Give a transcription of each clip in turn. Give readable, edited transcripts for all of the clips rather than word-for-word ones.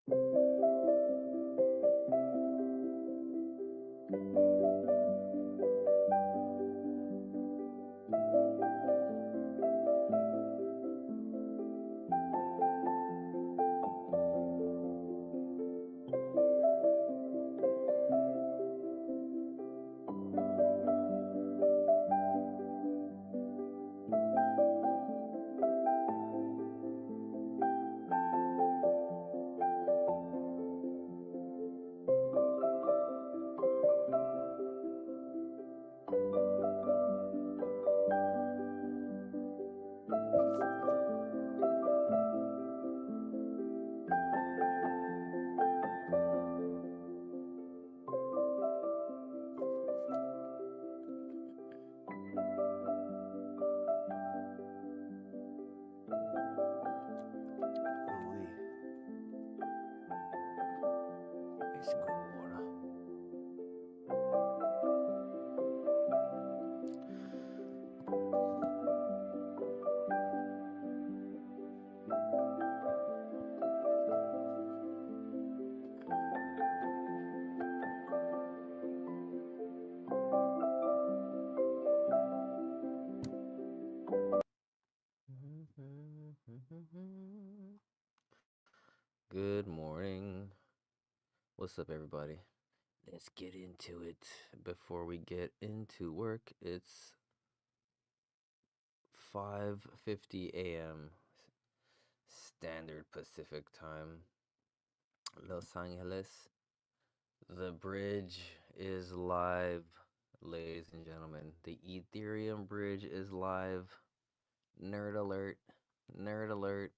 Ooh-wee. Ice cold water. Good morning. What's up, everybody? Let's get into it. Before we get into work, it's 5:50 a.m. Standard Pacific Time. Los Angeles. The bridge is live, ladies and gentlemen. The Ethereum bridge is live. Nerd alert. Nerd alert.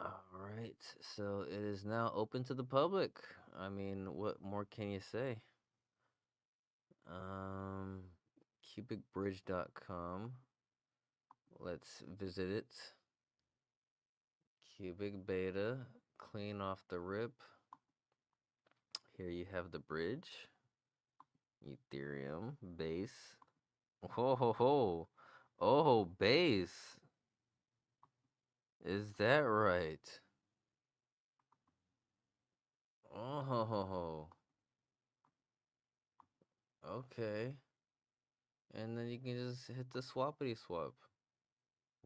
All right. So it is now open to the public. I mean, what more can you say? Um, QubicBridge.com. Let's visit it. Qubic beta. Clean off the rip. Here you have the bridge. Ethereum base. Ho ho ho. Oh, base. Is that right? Oh ho ho ho. Okay. And then you can just hit the swappity swap.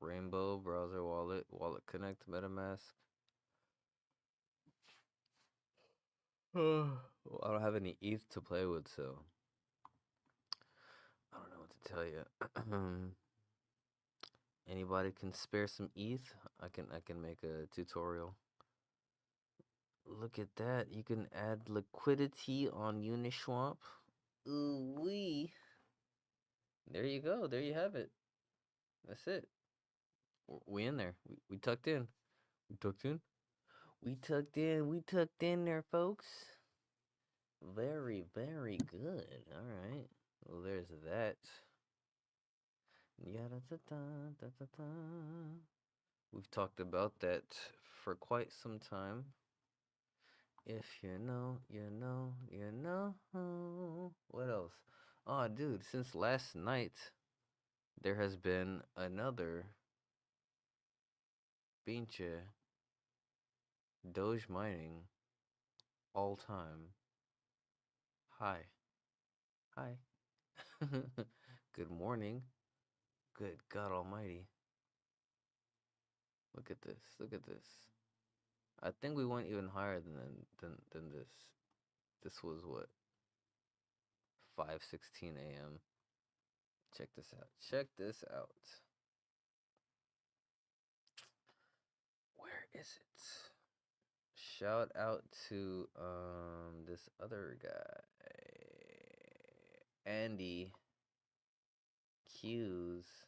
Rainbow, browser wallet, wallet connect, MetaMask. Well, I don't have any ETH to play with, so I don't know what to tell you. Anybody can spare some ETH? I can make a tutorial. Look at that. You can add liquidity on Uniswap. Ooh wee. There you go. There you have it. That's it. We in there. We tucked in. We tucked in. We tucked in. We tucked in there, folks. Very, very good. All right. Well, there's that. Yada da da da da da. We've talked about that for quite some time. If you know, you know, you know. What else? Oh, dude, since last night, there has been another pinche Doge mining all time. Hi. Hi. Good morning. Good God Almighty. Look at this. Look at this. I think we went even higher than this. This was what? 5:16 a.m. Check this out. Check this out. Where is it? Shout out to this other guy, Andy Q's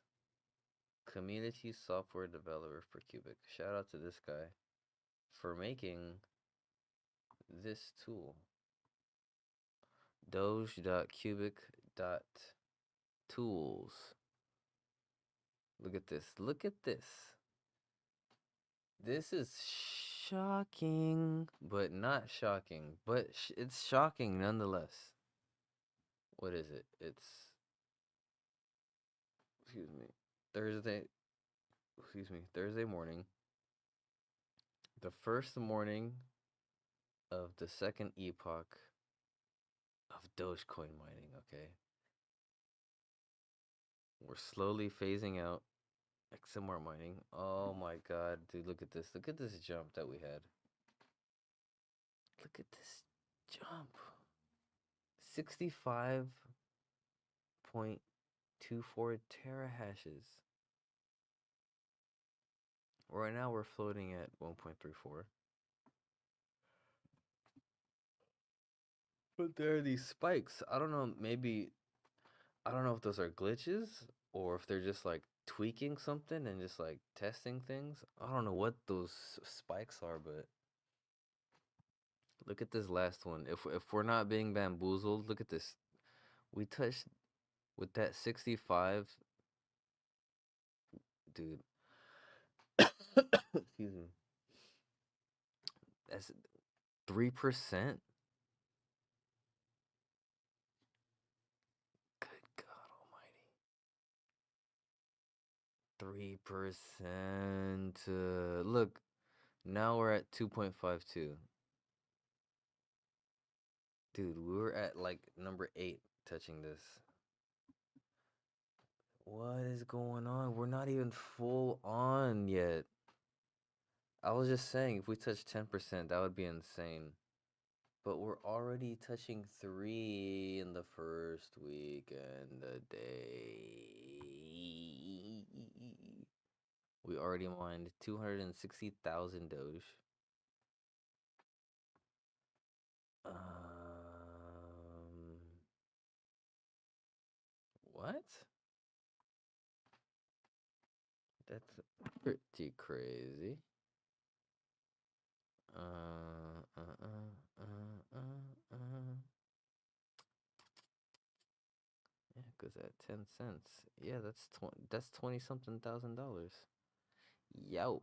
community software developer for Qubic. Shout out to this guy for making this tool. Doge.Qubic.tools. Look at this. Look at this. This is shocking, but not shocking. But it's shocking nonetheless. What is it? It's, excuse me, Thursday. Excuse me, Thursday morning. The first morning of the second epoch of Dogecoin mining, okay? We're slowly phasing out XMR mining. Oh my god, dude, look at this. Look at this jump that we had. Look at this jump. 65.24 terahashes. Right now we're floating at 1.34. But there are these spikes. I don't know, maybe I don't know if those are glitches or if they're just like tweaking something and just like testing things. I don't know what those spikes are, but look at this last one. If we're not being bamboozled, look at this. We touched with that 65, dude. Excuse me. That's 3%. Good God Almighty. 3%. Look, now we're at 2.52. Dude, we were at like number 8 touching this. What is going on? We're not even full on yet. I was just saying, if we touch 10%, that would be insane. But we're already touching 3 in the first week and a day. We already mined 260,000 Doge. What? That's pretty crazy. Uh, uh, uh, uh, uh, uh. Yeah, cause at 10 cents, yeah, that's 20 something $1,000. Youch.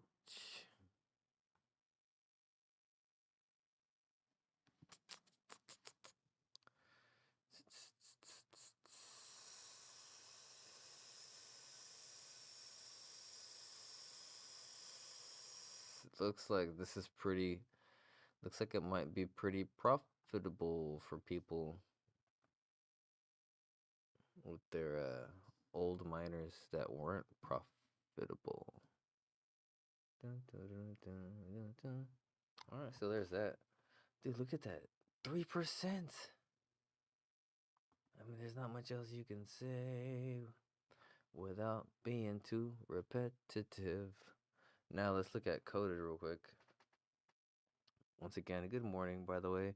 It looks like this is pretty. Looks like it might be pretty profitable for people with their old miners that weren't profitable. Dun, dun, dun, dun, dun, dun. All right, so there's that. Dude, look at that. 3%. I mean, there's not much else you can say without being too repetitive. Now let's look at coded real quick. Once again, good morning, by the way.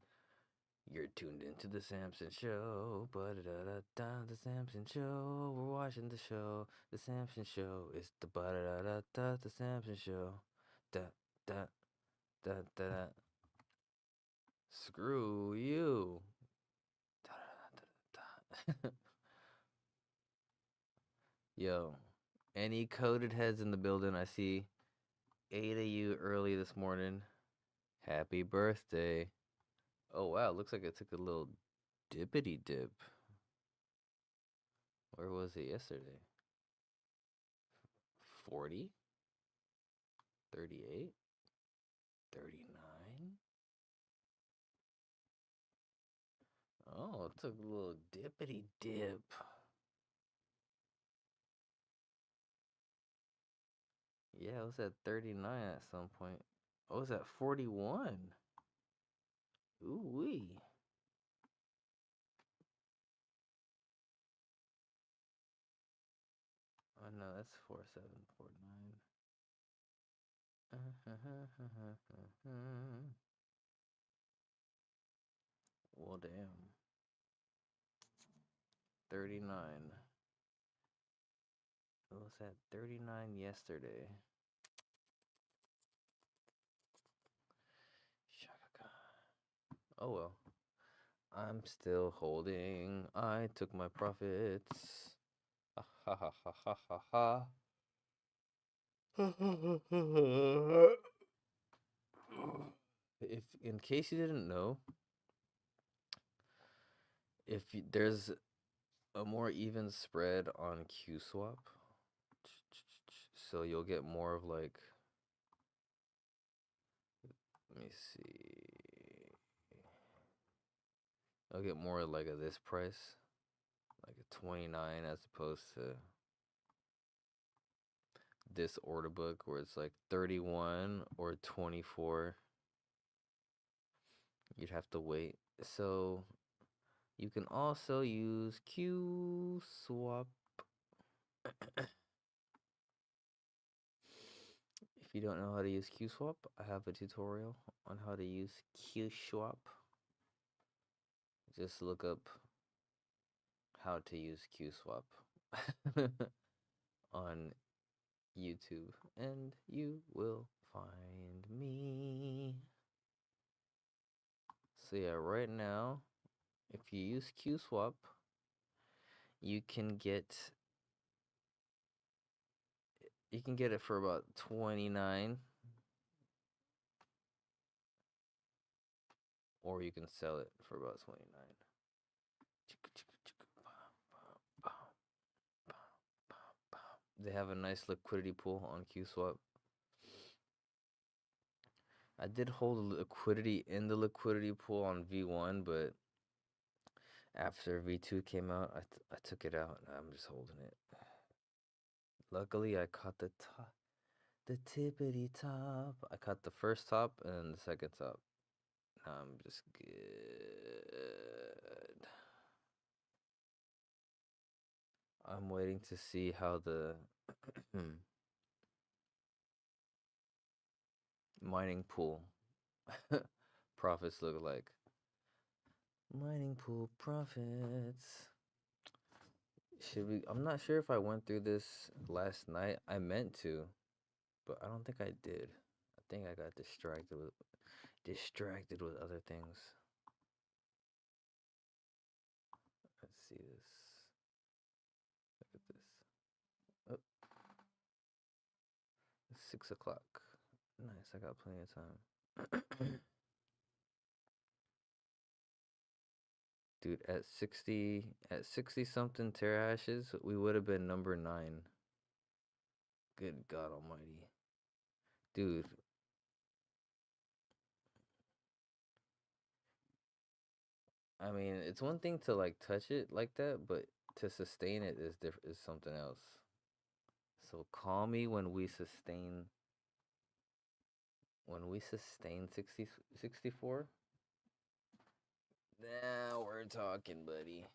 You're tuned into the Samson Show. Ba-da-da-da-da, the Samson Show. We're watching the show. The Samson Show. It's the ba-da-da-da-da, the Samson Show. Da da da da da. Screw you. Da-da-da-da-da. Yo, any coded heads in the building? I see 8 of you early this morning. Happy birthday. Oh wow, looks like it took a little dippity dip. Where was it yesterday? 40? 38? 39? Oh, it took a little dippity dip. Yeah, it was at 39 at some point. Oh, it was at 41. Ooh wee. Oh no, that's 4749. Well, damn. 39. It was at 39 yesterday. Shaka. Oh well. I'm still holding. I took my profits. Ha ha ha ha ha ha ha. If in case you didn't know, if there's a more even spread on QSwap, so you'll get more of like me see. I'll get more like a this price, like a 29 as opposed to this order book where it's like 31 or 24. You'd have to wait. So you can also use QSwap. If you don't know how to use QSwap, I have a tutorial on how to use QSwap. Just look up how to use QSwap on YouTube and you will find me. So yeah, right now, if you use QSwap, you can get it for about 29, or you can sell it for about 29. They have a nice liquidity pool on QSwap. I did hold liquidity in the liquidity pool on V1, but after V2 came out, I took it out and I'm just holding it. Luckily, I caught the tippity top. I caught the first top and the second top. Now I'm just good. I'm waiting to see how the mining pool profits look like. Mining pool profits. I'm not sure if I went through this last night. I meant to, but I don't think I did. I think I got distracted with other things. Let's see this. Look at this. Oh, it's 6 o'clock. Nice, I got plenty of time. Dude, at 60 something terahashes, we would have been number 9. Good God almighty. Dude. I mean, it's one thing to like touch it like that, but to sustain it is something else. So call me when we sustain 64. Now we're talking, buddy.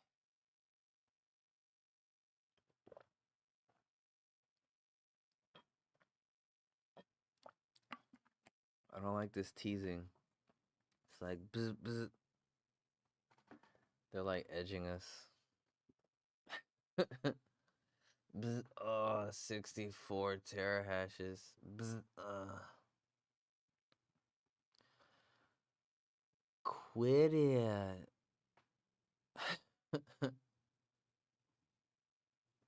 I don't like this teasing. It's like bzz, bzz. They're like edging us. Bzz, 64 terahashes. Bzz, Quit it.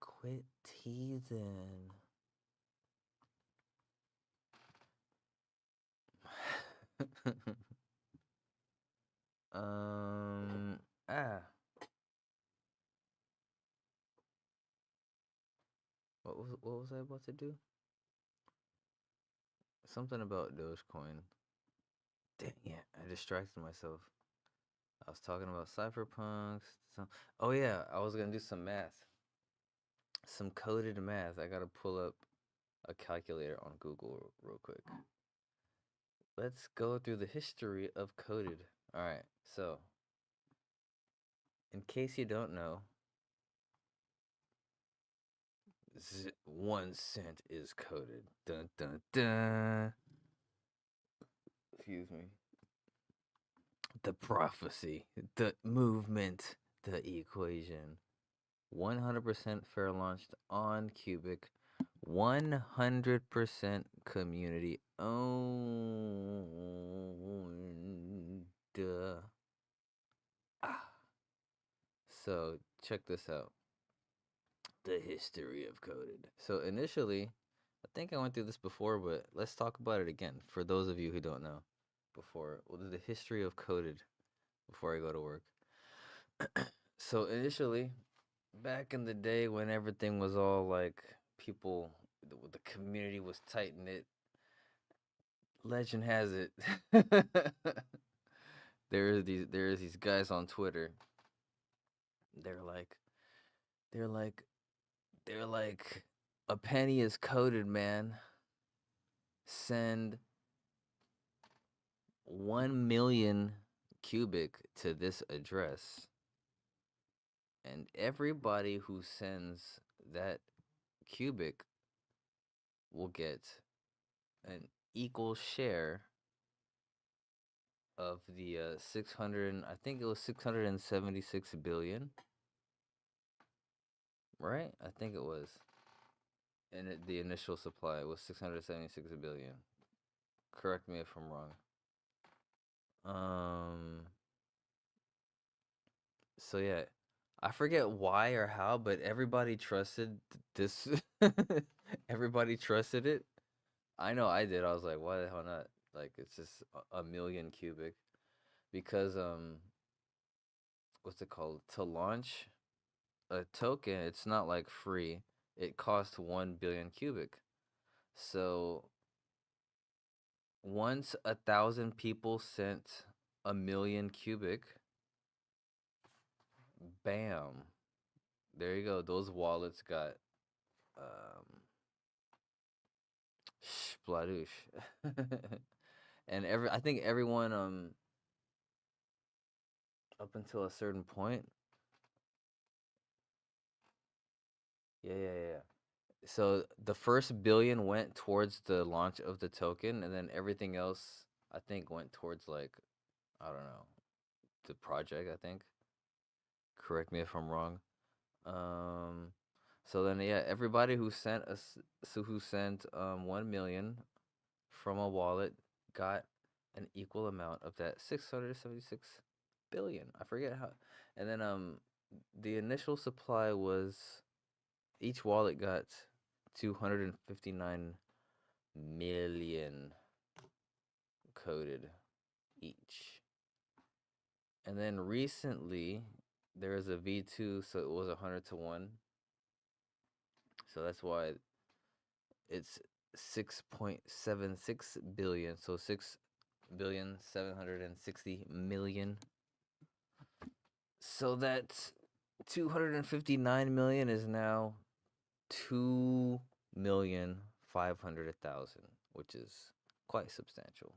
Quit teasing. Ah. What was I about to do? Something about Dogecoin. Dang it, I distracted myself. I was talking about cypherpunks. Oh yeah, I was gonna do some math. Some coded math. I gotta pull up a calculator on Google real quick. Let's go through the history of coded. Alright, so in case you don't know, 1 cent is coded. Dun dun dun. Excuse me. The prophecy, the movement, the equation. 100% fair launched on Qubic. 100% community owned. So check this out. The history of coded. So initially, I think I went through this before, but let's talk about it again for those of you who don't know. We'll do the history of coded before I go to work. So initially, back in the day when everything was all like the community was tight knit, Legend has it. There is these guys on Twitter. They're like they're like they're like a penny is coded, man. Send 1 million cubic to this address, and everybody who sends that cubic will get an equal share of the 600, I think it was 676 billion, right? I think it was. And the initial supply was 676 billion. Correct me if I'm wrong. Um, so yeah, I forget why or how, but everybody trusted this. Everybody trusted it. I know I did. I was like, why the hell not? Like, it's just a million cubic because what's it called? To launch a token, it's not like free. It costs 1 billion cubic. So once 1,000 people sent 1 million cubic, bam, there you go. Those wallets got um spladoosh. And I think everyone up until a certain point. Yeah. So the first billion went towards the launch of the token, and then everything else I think went towards, like, I don't know, the project, I think. Correct me if I'm wrong. Um, so then yeah, everybody who sent us, so who sent 1 million from a wallet got an equal amount of that 676 billion. I forget how. And then the initial supply was, each wallet got 259 million coded each. And then recently there was a V2, so it was 100 to 1. So that's why it's 6.76 billion. So 6,760,000,000. So that 259 million is now 2,500,000, which is quite substantial.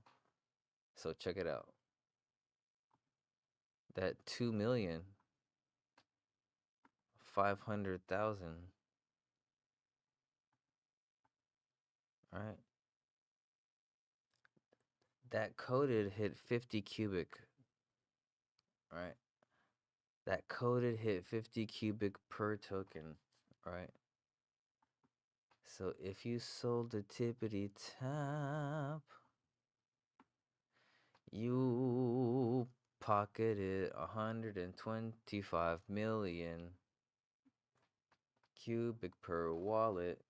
So check it out. That 2,500,000, right? That coded hit 50 cubic, right? That coded hit 50 cubic per token, right? So if you sold the tippity tap, you pocketed 125 million cubic per wallet.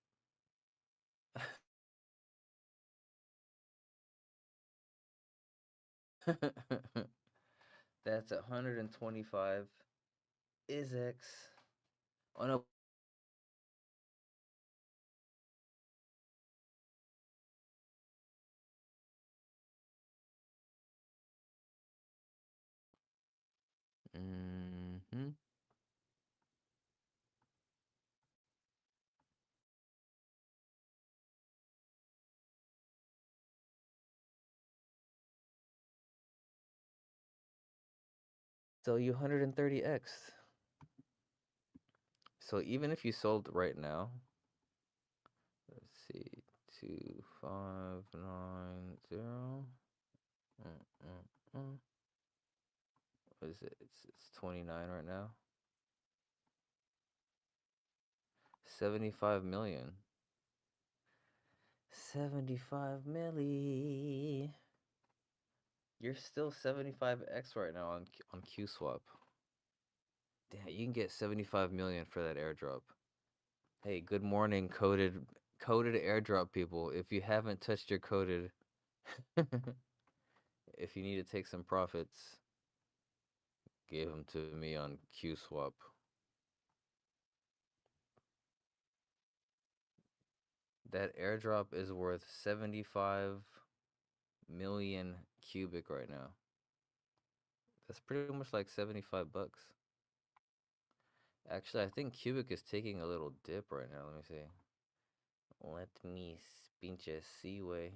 That's 125 is X. Oh no. Mm-hmm. So you 130X. So even if you sold right now, let's see, 2590. Mm, mm, mm. What is it? It's 29 right now. 75 million. 75 milli. You're still 75x right now on QSwap. Damn, you can get 75 million for that airdrop. Hey, good morning, coded airdrop people. If you haven't touched your coded, if you need to take some profits, give them to me on QSwap. That airdrop is worth 75 million cubic right now. That's pretty much like 75 bucks. Actually, I think Qubic is taking a little dip right now. Let me see. Let me pinche seaway.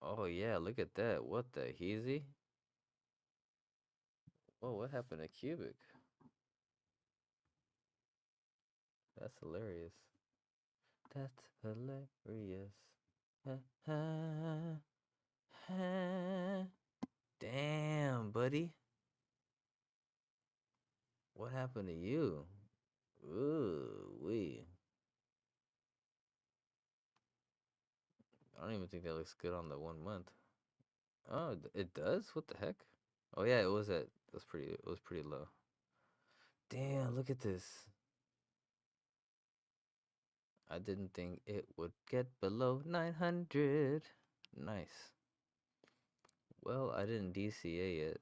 Oh yeah, look at that. What the heezy? Whoa, what happened to Qubic? That's hilarious. That's hilarious. Ha, ha, ha. Damn, buddy. What happened to you? Ooh, wee. I don't even think that looks good on the 1 month. Oh, it does? What the heck? Oh yeah, it was pretty low. Damn, look at this. I didn't think it would get below 900. Nice. Well, I didn't DCA yet,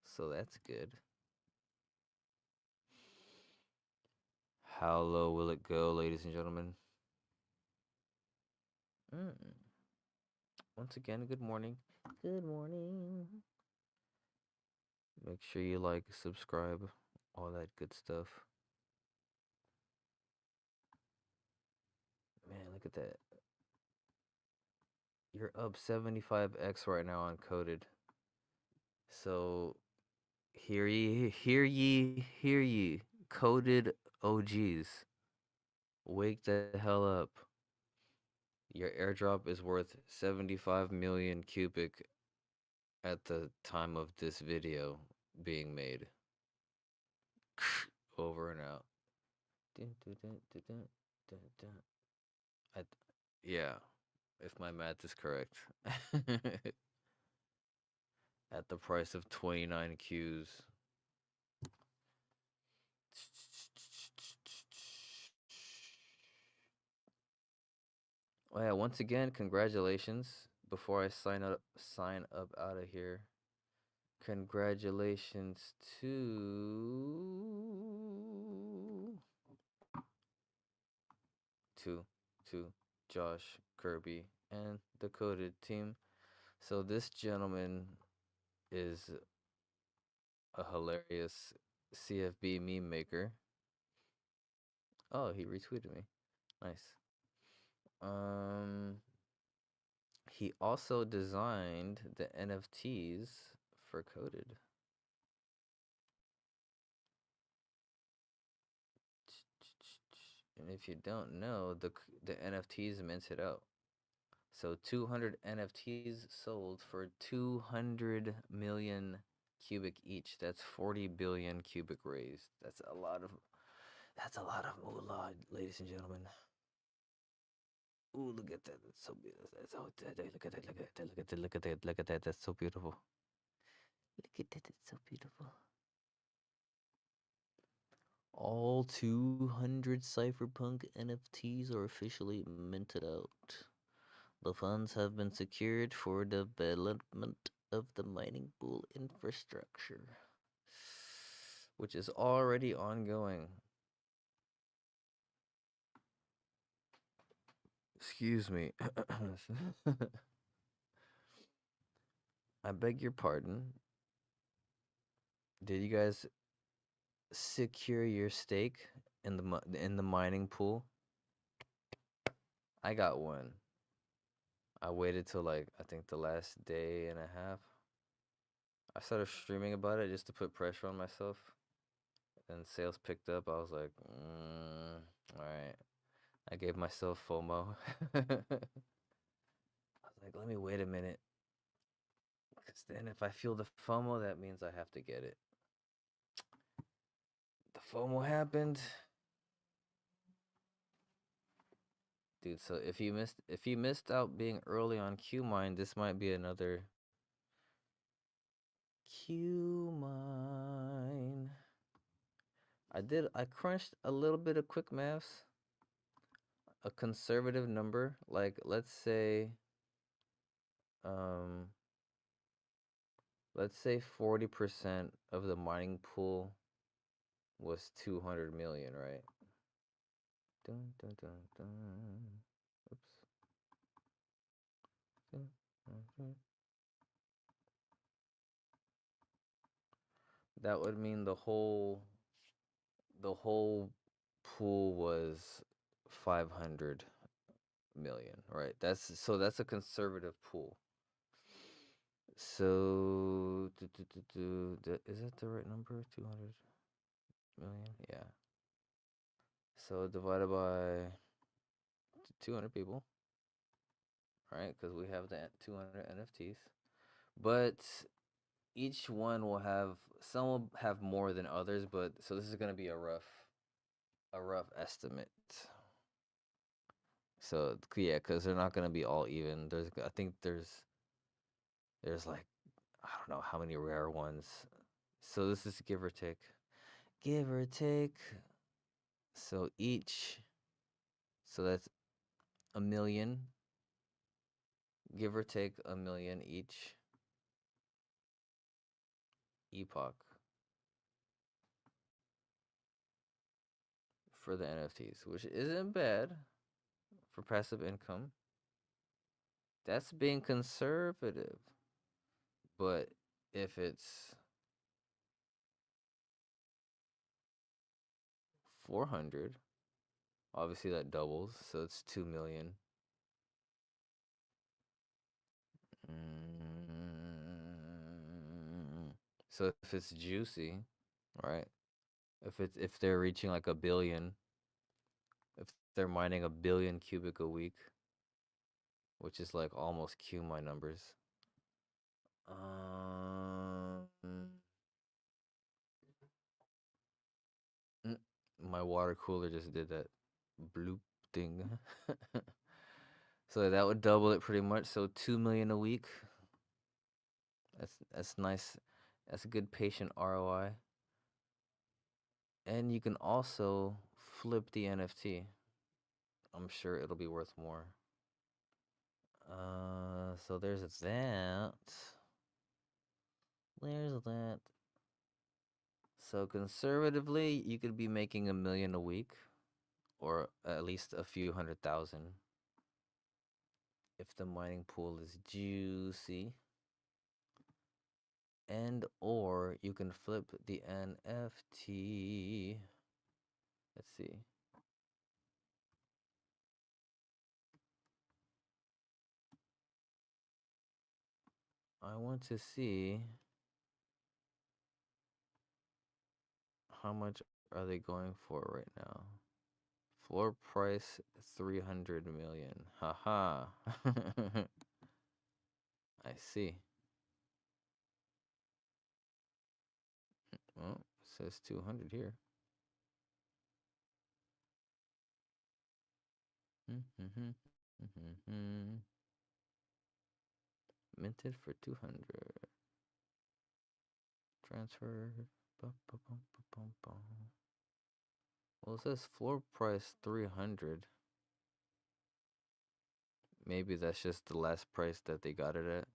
so that's good. How low will it go, ladies and gentlemen? Mm. Once again, good morning. Good morning. Make sure you like, subscribe, all that good stuff. Man, look at that. You're up 75x right now on coded. So, hear ye, hear ye, hear ye. Coded OGs. Wake the hell up. Your airdrop is worth 75 million cubic at the time of this video being made. Over and out. Dun, dun, dun, dun, dun, dun, dun. I, yeah, if my math is correct. At the price of 29 Qs. Oh yeah, once again, congratulations. Before I sign up out of here. Congratulations to to Josh Kirby and the Coded team. So this gentleman is a hilarious CFB meme maker. Oh, he retweeted me. Nice. Um, he also designed the NFTs for Coded. And if you don't know, the NFTs minted out. So 200 NFTs sold for 200 million cubic each. That's 40 billion cubic raised. That's a lot of moolah, ladies and gentlemen. Ooh, look at that. That's so beautiful. That's so, look at that. Look at that. Look at that. Look at that. Look at that. That's so beautiful. Look at that. It's so beautiful. All 200 Cypherpunk NFTs are officially minted out. The funds have been secured for development of the mining pool infrastructure, which is already ongoing. Excuse me. I beg your pardon. Did you guys secure your stake in the mining pool? I got one. I waited till like I think the last day and a half. I started streaming about it just to put pressure on myself. And sales picked up. I was like, all right. I gave myself FOMO. I was like, let me wait a minute. Because then if I feel the FOMO, that means I have to get it. The FOMO happened. Dude, so if you missed out being early on Qmine, this might be another Qmine. I crunched a little bit of quick maths. A conservative number, like let's say Let's say 40% of the mining pool was 200 million, right? Dun, dun, dun, dun. Oops. Dun, dun, dun. That would mean the whole pool was 500 million, right? That's a conservative pool. So, is that the right number? 200 million? Yeah. So divided by 200 people, right? Because we have the 200 NFTs. But each one will have, some will have more than others, but so this is going to be a rough estimate. So yeah, because they're not going to be all even. I think there's like, I don't know how many rare ones. So this is give or take. Give or take. So each, so that's a million, give or take a million each epoch for the NFTs, which isn't bad for passive income. That's being conservative. But if it's 400, obviously that doubles, so it's 2 million. Mm. So if it's juicy, right? If they're reaching like a billion, if they're mining a billion cubic a week, which is like almost Q my numbers. Um, mm, my water cooler just did that bloop thing. So that would double it pretty much. So 2 million a week. That's nice. That's a good patient ROI. And you can also flip the NFT. I'm sure it'll be worth more. So there's that. There's that. So conservatively, you could be making a million a week, or at least a few 100,000, if the mining pool is juicy. And or you can flip the NFT. Let's see. I want to see how much are they going for right now. Floor price 300 million. Haha. I see. Well, it says 200 here. Minted for 200. Transferred. Well, it says floor price 300. Maybe that's just the last price that they got it at.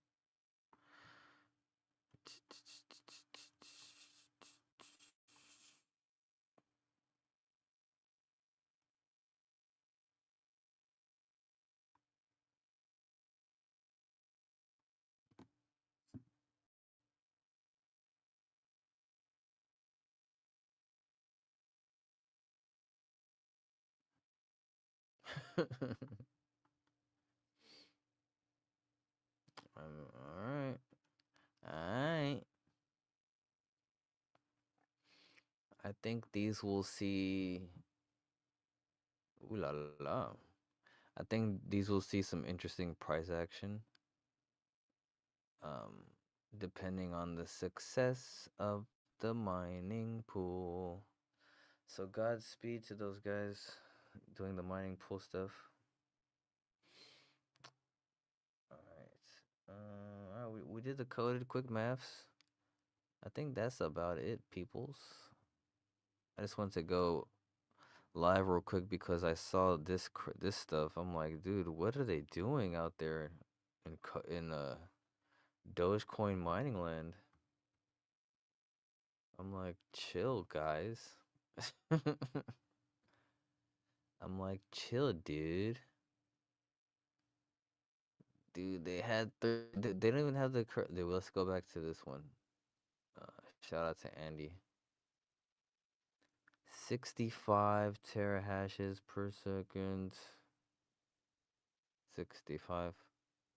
Alright. Alright. I think these will see. Ooh la la. I think these will see some interesting price action. Um, depending on the success of the mining pool. So Godspeed to those guys doing the mining pool stuff. Alright. We did the coded quick maths. I think that's about it, peoples. I just want to go live real quick because I saw this stuff. I'm like, dude, what are they doing out there in Dogecoin mining land? I'm like, chill, guys. I'm like, chill, dude. Dude, they had they don't even have the dude, let's go back to this one. Uh, Shout out to Andy. 65 terahashes per second. 65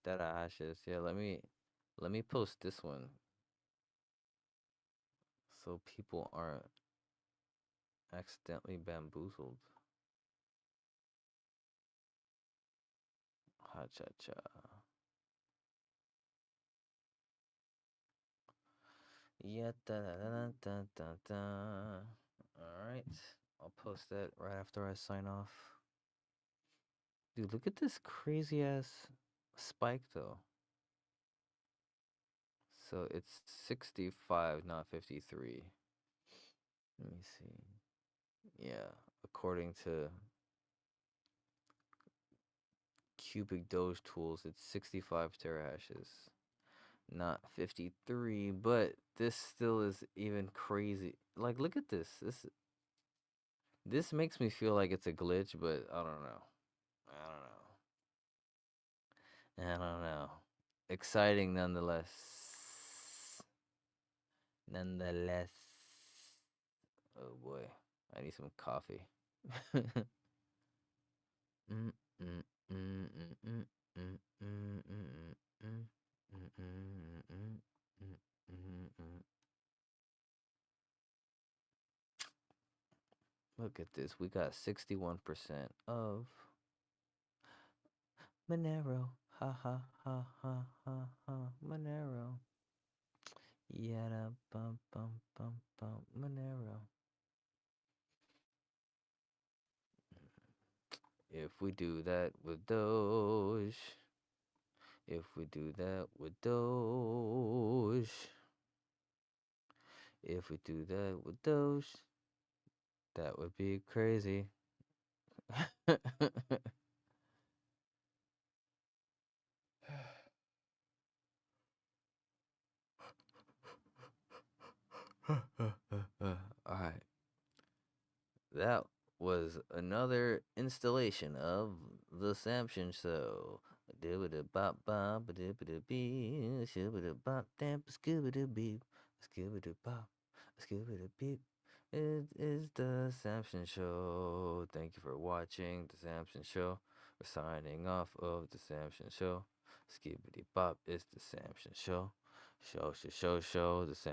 hashes. Yeah, let me post this one so people aren't accidentally bamboozled. Ha cha cha. Yeah, da da da da da da. All right, I'll post that right after I sign off. Dude, look at this crazy ass spike though. So it's 65, not 53. Let me see. Yeah, according to Qubic Doge tools, it's 65 terahashes, not 53. But this still is even crazy. Like, look at this. This makes me feel like it's a glitch, but I don't know. I don't know. I don't know. Exciting nonetheless. Nonetheless. Oh boy, I need some coffee. Mm, mm, mm, mm, mm, mm, mm, mm, mm, mm, mm, mm, mm, mm. Look at this. We got 61% of Monero. Ha ha ha ha ha ha. Monero. Yada bum bum bum bum. Monero. If we do that with Doge. If we do that with Doge. If we do that with Doge. That would be crazy. Alright. That was another installation of the Samson Show. Dibbida bop bop, dibbida bee, shibbida bop, damp, scoobida beep, scoobida bop, scoobida beep. It is the Samson Show. Thank you for watching the Samson Show. We're signing off of the Samson Show. Skibbity bop is the Samson Show. Show, the Samson.